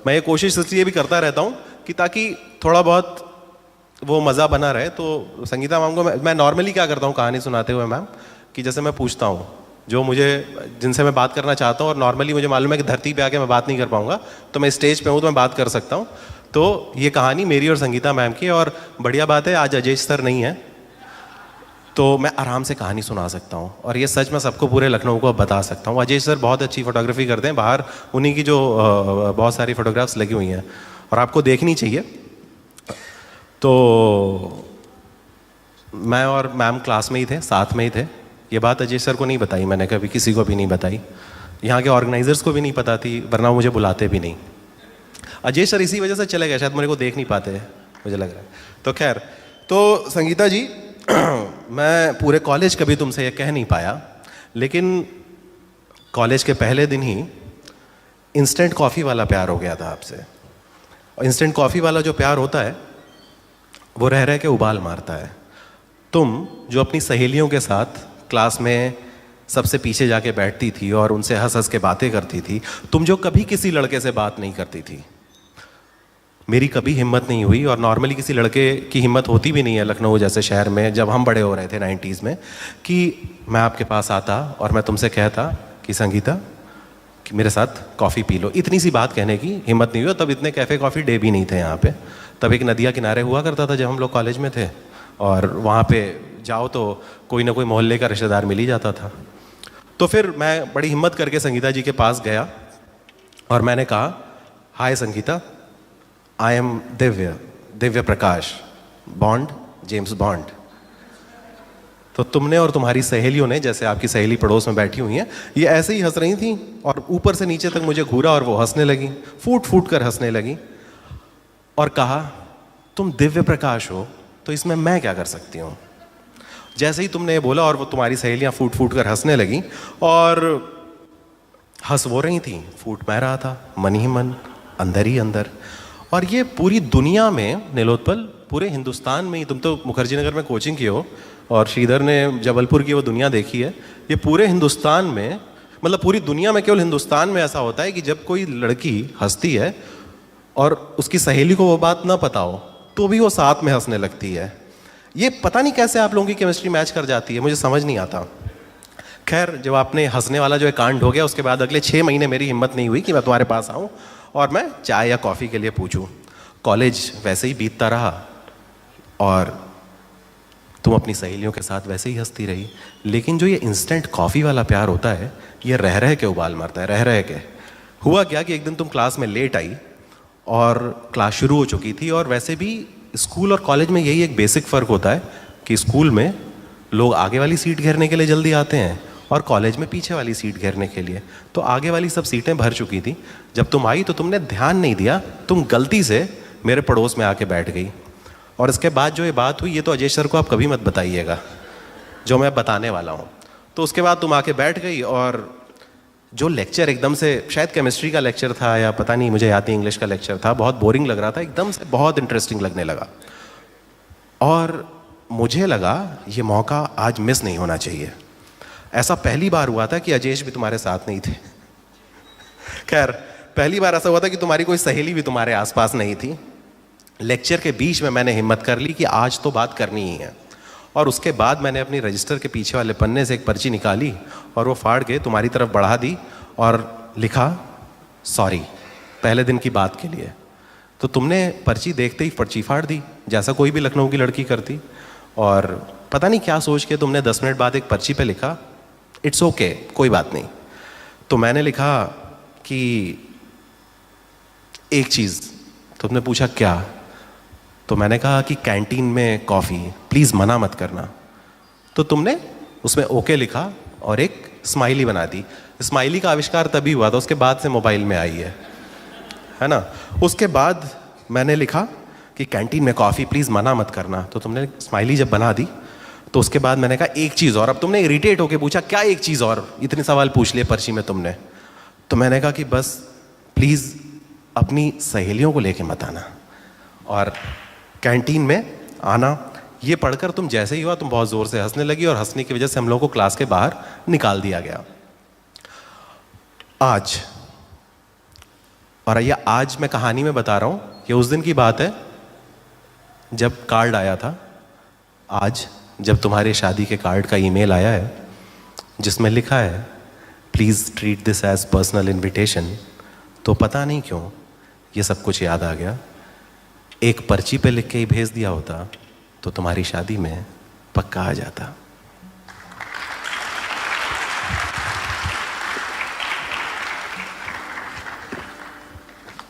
मैं ये कोशिश इसलिए भी करता रहता हूँ कि ताकि थोड़ा बहुत वो मज़ा बना रहे। तो संगीता मैम को मैं नॉर्मली क्या करता हूँ कहानी सुनाते हुए मैम, कि जैसे मैं पूछता हूँ जो मुझे जिनसे मैं बात करना चाहता हूँ, और नॉर्मली मुझे मालूम है कि धरती पे आके मैं बात नहीं कर पाऊँगा, तो मैं स्टेज पे हूँ तो मैं बात कर सकता हूँ। तो ये कहानी मेरी और संगीता मैम की है, और बढ़िया बात है आज अजेश सर नहीं है तो मैं आराम से कहानी सुना सकता हूँ। और ये सच मैं सबको पूरे लखनऊ को बता सकता हूँ। अजेश सर बहुत अच्छी फोटोग्राफी करते हैं, बाहर उन्हीं की जो बहुत सारी फोटोग्राफ्स लगी हुई हैं और आपको देखनी चाहिए। तो मैं और मैम क्लास में ही थे, साथ में ही थे। ये बात अजय सर को नहीं बताई मैंने, कभी किसी को भी नहीं बताई, यहाँ के ऑर्गेनाइजर्स को भी नहीं पता थी, वरना मुझे बुलाते भी नहीं। अजय सर इसी वजह से चले गए, शायद मेरे को देख नहीं पाते मुझे लग रहा है। तो खैर, तो संगीता जी मैं पूरे कॉलेज कभी तुमसे ये कह नहीं पाया, लेकिन कॉलेज के पहले दिन ही इंस्टेंट कॉफ़ी वाला प्यार हो गया था आपसे। और इंस्टेंट कॉफ़ी वाला जो प्यार होता है वो रह रह के उबाल मारता है। तुम जो अपनी सहेलियों के साथ क्लास में सबसे पीछे जाके बैठती थी और उनसे हंस हंस के बातें करती थी, तुम जो कभी किसी लड़के से बात नहीं करती थी, मेरी कभी हिम्मत नहीं हुई, और नॉर्मली किसी लड़के की हिम्मत होती भी नहीं है लखनऊ जैसे शहर में, जब हम बड़े हो रहे थे 90s में, कि मैं आपके पास आता और मैं तुमसे कहता कि संगीता कि मेरे साथ कॉफ़ी पी लो। इतनी सी बात कहने की हिम्मत नहीं हुई। तब इतने कैफ़े कॉफ़ी डे भी नहीं थे यहाँ पे। तब एक नदिया किनारे हुआ करता था जब हम लोग कॉलेज में थे, और वहाँ पे जाओ तो कोई ना कोई मोहल्ले का रिश्तेदार मिल ही जाता था। तो फिर मैं बड़ी हिम्मत करके संगीता जी के पास गया और मैंने कहा, हाय Sangeeta, I am Divya Prakash, bond, James bond. तो तुमने और तुम्हारी सहेलियों ने, जैसे आपकी सहेली पड़ोस में बैठी हुई हैं, ये ऐसे ही हंस रही थी और ऊपर से नीचे तक मुझे घूरा और वो हंसने लगी, फूट फूट कर हंसने लगी, और कहा तुम दिव्य प्रकाश हो तो इसमें मैं क्या कर सकती हूँ। जैसे ही तुमने ये बोला और वो तुम्हारी सहेलियाँ फूट फूट कर हंसने लगी, और हंस वो रही थी, फूट मैं रहा था, मन ही मन, अंदर ही अंदर। और ये पूरी दुनिया में नीलोत्पल, पूरे हिंदुस्तान में ही, तुम तो मुखर्जी नगर में कोचिंग की हो और श्रीधर ने जबलपुर की वो दुनिया देखी है, ये पूरे हिंदुस्तान में, मतलब पूरी दुनिया में, केवल हिंदुस्तान में ऐसा होता है कि जब कोई लड़की हंसती है और उसकी सहेली को वो बात ना पता हो तो भी वो साथ में हंसने लगती है। ये पता नहीं कैसे आप लोगों की केमिस्ट्री मैच कर जाती है, मुझे समझ नहीं आता। खैर, जब आपने हंसने वाला जो एक कांड हो गया, उसके बाद अगले 6 महीने मेरी हिम्मत नहीं हुई कि मैं तुम्हारे पास आऊँ और मैं चाय या कॉफ़ी के लिए पूछूँ। कॉलेज वैसे ही बीतता रहा और तुम अपनी सहेलियों के साथ वैसे ही हंसती रही। लेकिन जो ये इंस्टेंट कॉफ़ी वाला प्यार होता है, ये रह रह के उबाल मारता है, रह रह के। हुआ क्या कि एक दिन तुम क्लास में लेट आई और क्लास शुरू हो चुकी थी, और वैसे भी स्कूल और कॉलेज में यही एक बेसिक फ़र्क होता है कि स्कूल में लोग आगे वाली सीट घेरने के लिए जल्दी आते हैं और कॉलेज में पीछे वाली सीट घेरने के लिए। तो आगे वाली सब सीटें भर चुकी थी। जब तुम आई तो तुमने ध्यान नहीं दिया, तुम गलती से मेरे पड़ोस में आके बैठ गई। और इसके बाद जो ये बात हुई, ये तो अजय सर को आप कभी मत बताइएगा, जो मैं बताने वाला हूँ। तो उसके बाद तुम आके बैठ गई, और जो लेक्चर एकदम से, शायद केमिस्ट्री का लेक्चर था या पता नहीं, मुझे याद नहीं, इंग्लिश का लेक्चर था, बहुत बोरिंग लग रहा था, एकदम से बहुत इंटरेस्टिंग लगने लगा। और मुझे लगा ये मौका आज मिस नहीं होना चाहिए। ऐसा पहली बार हुआ था कि अजेश भी तुम्हारे साथ नहीं थे। खैर, पहली बार ऐसा हुआ था कि तुम्हारी कोई सहेली भी तुम्हारे आसपास नहीं थी। लेक्चर के बीच में मैंने हिम्मत कर ली कि आज तो बात करनी ही है, और उसके बाद मैंने अपनी रजिस्टर के पीछे वाले पन्ने से एक पर्ची निकाली और वो फाड़ के तुम्हारी तरफ बढ़ा दी और लिखा, सॉरी, पहले दिन की बात के लिए। तो तुमने पर्ची देखते ही पर्ची फाड़ दी, जैसा कोई भी लखनऊ की लड़की करती। और पता नहीं क्या सोच के तुमने 10 मिनट बाद एक पर्ची पे लिखा, इट्स ओके, कोई बात नहीं। तो मैंने लिखा कि एक चीज़। तुमने पूछा क्या? तो मैंने कहा कि कैंटीन में कॉफ़ी, प्लीज़ मना मत करना। तो तुमने उसमें ओके लिखा और एक स्माइली बना दी। स्माइली का आविष्कार तभी हुआ था, उसके बाद से मोबाइल में आई है ना। उसके बाद मैंने लिखा कि कैंटीन में कॉफ़ी, प्लीज़ मना मत करना। तो तुमने स्माइली जब बना दी तो उसके बाद मैंने कहा एक चीज़ और। अब तुमने इरिटेट होके पूछा क्या एक चीज़ और, इतने सवाल पूछ लिए पर्ची में तुमने। तो मैंने कहा कि बस प्लीज़ अपनी सहेलियों को लेके मत आना और कैंटीन में आना। ये पढ़कर तुम जैसे ही हुआ, तुम बहुत ज़ोर से हंसने लगी और हंसने की वजह से हम लोगों को क्लास के बाहर निकाल दिया गया। आज और ये आज मैं कहानी में बता रहा हूँ, ये उस दिन की बात है जब कार्ड आया था। आज जब तुम्हारे शादी के कार्ड का ईमेल आया है जिसमें लिखा है please treat this as personal invitation, तो पता नहीं क्यों ये सब कुछ याद आ गया। एक पर्ची पे लिख के ही भेज दिया होता तो तुम्हारी शादी में पक्का आ जाता।